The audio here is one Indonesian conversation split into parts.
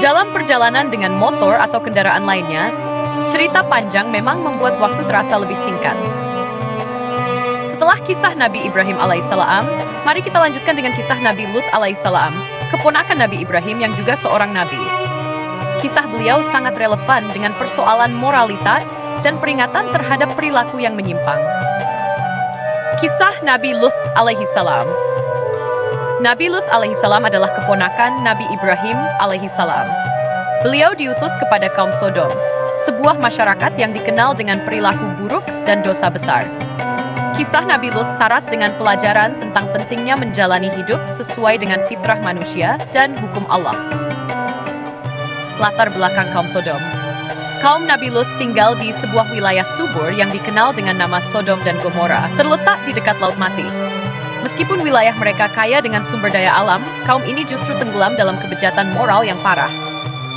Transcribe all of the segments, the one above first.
Dalam perjalanan dengan motor atau kendaraan lainnya, cerita panjang memang membuat waktu terasa lebih singkat. Setelah kisah Nabi Ibrahim alaihissalam, mari kita lanjutkan dengan kisah Nabi Lut alaihissalam, keponakan Nabi Ibrahim yang juga seorang nabi. Kisah beliau sangat relevan dengan persoalan moralitas dan peringatan terhadap perilaku yang menyimpang. Kisah Nabi Lut alaihissalam. Nabi Lut alaihissalam adalah keponakan Nabi Ibrahim alaihissalam. Beliau diutus kepada kaum Sodom, sebuah masyarakat yang dikenal dengan perilaku buruk dan dosa besar. Kisah Nabi Lut syarat dengan pelajaran tentang pentingnya menjalani hidup sesuai dengan fitrah manusia dan hukum Allah. Latar belakang kaum Sodom. Kaum Nabi Lut tinggal di sebuah wilayah subur yang dikenal dengan nama Sodom dan Gomora, terletak di dekat Laut Mati. Meskipun wilayah mereka kaya dengan sumber daya alam, kaum ini justru tenggelam dalam kebejatan moral yang parah.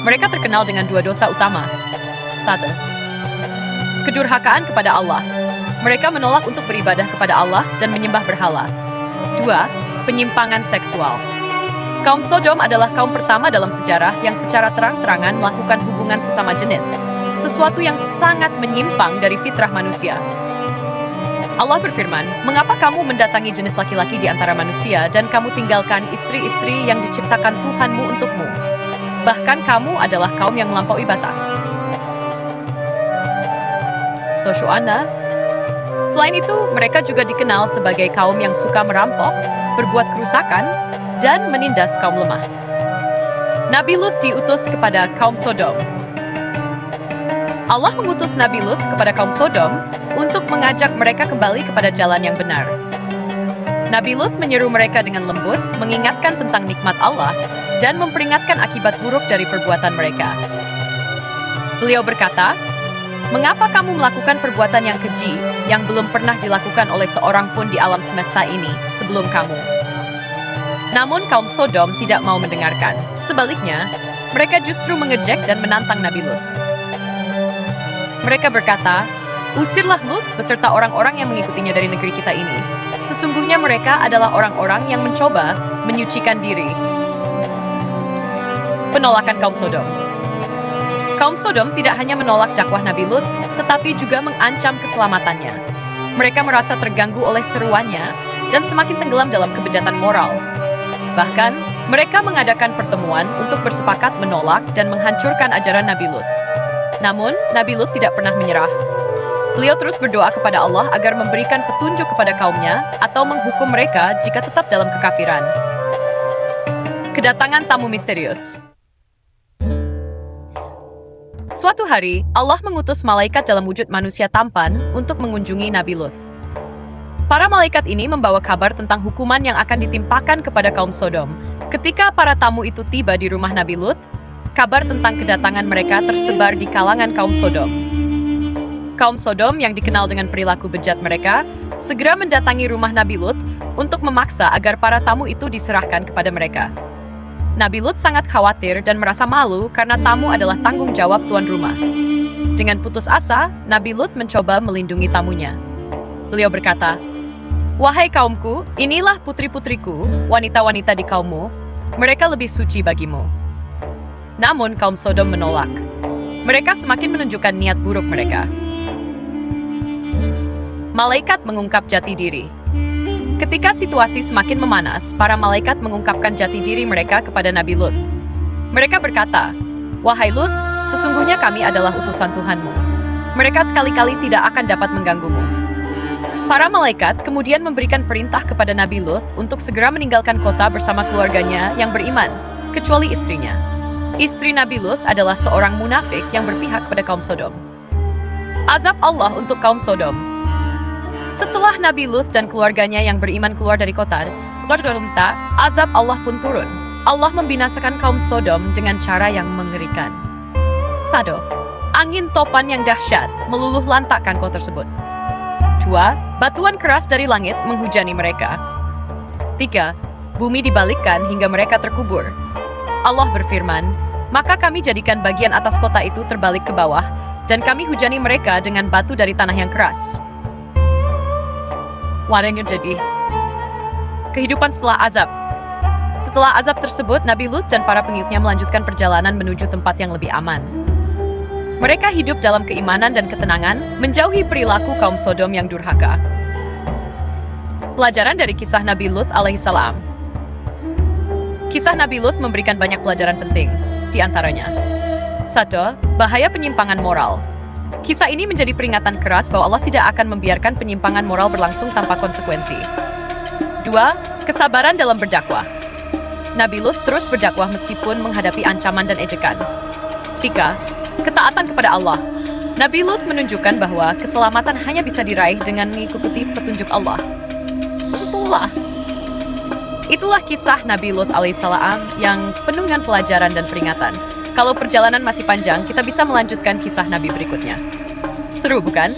Mereka terkenal dengan dua dosa utama. 1. Kedurhakaan kepada Allah. Mereka menolak untuk beribadah kepada Allah dan menyembah berhala. 2. Penyimpangan seksual. Kaum Sodom adalah kaum pertama dalam sejarah yang secara terang-terangan melakukan hubungan sesama jenis, sesuatu yang sangat menyimpang dari fitrah manusia. Allah berfirman, "Mengapa kamu mendatangi jenis laki-laki di antara manusia dan kamu tinggalkan istri-istri yang diciptakan Tuhanmu untukmu? Bahkan kamu adalah kaum yang melampaui batas." Sosyuana. Selain itu, mereka juga dikenal sebagai kaum yang suka merampok, berbuat kerusakan, dan menindas kaum lemah. Nabi Lut diutus kepada kaum Sodom. Allah mengutus Nabi Lut kepada kaum Sodom untuk mengajak mereka kembali kepada jalan yang benar. Nabi Lut menyeru mereka dengan lembut, mengingatkan tentang nikmat Allah, dan memperingatkan akibat buruk dari perbuatan mereka. Beliau berkata, "Mengapa kamu melakukan perbuatan yang keji, yang belum pernah dilakukan oleh seorang pun di alam semesta ini sebelum kamu?" Namun kaum Sodom tidak mau mendengarkan. Sebaliknya, mereka justru mengejek dan menantang Nabi Lut. Mereka berkata, "Usirlah Lut beserta orang-orang yang mengikutinya dari negeri kita ini. Sesungguhnya mereka adalah orang-orang yang mencoba menyucikan diri." Penolakan kaum Sodom. Kaum Sodom tidak hanya menolak dakwah Nabi Lut, tetapi juga mengancam keselamatannya. Mereka merasa terganggu oleh seruannya dan semakin tenggelam dalam kebejatan moral. Bahkan, mereka mengadakan pertemuan untuk bersepakat menolak dan menghancurkan ajaran Nabi Lut. Namun, Nabi Lut tidak pernah menyerah. Beliau terus berdoa kepada Allah agar memberikan petunjuk kepada kaumnya atau menghukum mereka jika tetap dalam kekafiran. Kedatangan tamu misterius. Suatu hari, Allah mengutus malaikat dalam wujud manusia tampan untuk mengunjungi Nabi Lut. Para malaikat ini membawa kabar tentang hukuman yang akan ditimpakan kepada kaum Sodom. Ketika para tamu itu tiba di rumah Nabi Lut, kabar tentang kedatangan mereka tersebar di kalangan kaum Sodom. Kaum Sodom yang dikenal dengan perilaku bejat mereka, segera mendatangi rumah Nabi Lut untuk memaksa agar para tamu itu diserahkan kepada mereka. Nabi Lut sangat khawatir dan merasa malu karena tamu adalah tanggung jawab tuan rumah. Dengan putus asa, Nabi Lut mencoba melindungi tamunya. Beliau berkata, "Wahai kaumku, inilah putri-putriku, wanita-wanita di kaummu. Mereka lebih suci bagimu." Namun kaum Sodom menolak. Mereka semakin menunjukkan niat buruk mereka. Malaikat mengungkap jati diri. Ketika situasi semakin memanas, para malaikat mengungkapkan jati diri mereka kepada Nabi Lut. Mereka berkata, "Wahai Lut, sesungguhnya kami adalah utusan Tuhanmu. Mereka sekali-kali tidak akan dapat mengganggumu." Para malaikat kemudian memberikan perintah kepada Nabi Lut untuk segera meninggalkan kota bersama keluarganya yang beriman, kecuali istrinya. Istri Nabi Lut adalah seorang munafik yang berpihak pada kaum Sodom. Azab Allah untuk kaum Sodom. Setelah Nabi Lut dan keluarganya yang beriman keluar dari kota, azab Allah pun turun. Allah membinasakan kaum Sodom dengan cara yang mengerikan. 1. Angin topan yang dahsyat meluluh lantakkan kota tersebut. 2. Batuan keras dari langit menghujani mereka. 3. Bumi dibalikkan hingga mereka terkubur. Allah berfirman, "Maka kami jadikan bagian atas kota itu terbalik ke bawah, dan kami hujani mereka dengan batu dari tanah yang keras." Wadahnya jadi kehidupan setelah azab. Setelah azab tersebut, Nabi Lut dan para pengikutnya melanjutkan perjalanan menuju tempat yang lebih aman. Mereka hidup dalam keimanan dan ketenangan, menjauhi perilaku kaum Sodom yang durhaka. Pelajaran dari kisah Nabi Lut alaihissalam. Kisah Nabi Lut memberikan banyak pelajaran penting, di antaranya 1. Bahaya penyimpangan moral. Kisah ini menjadi peringatan keras bahwa Allah tidak akan membiarkan penyimpangan moral berlangsung tanpa konsekuensi. 2. Kesabaran dalam berdakwah. Nabi Lut terus berdakwah meskipun menghadapi ancaman dan ejekan. 3. Ketaatan kepada Allah. Nabi Lut menunjukkan bahwa keselamatan hanya bisa diraih dengan mengikuti petunjuk Allah. Itulah kisah Nabi Lut alaihissalam yang penuh dengan pelajaran dan peringatan. Kalau perjalanan masih panjang, kita bisa melanjutkan kisah Nabi berikutnya. Seru bukan?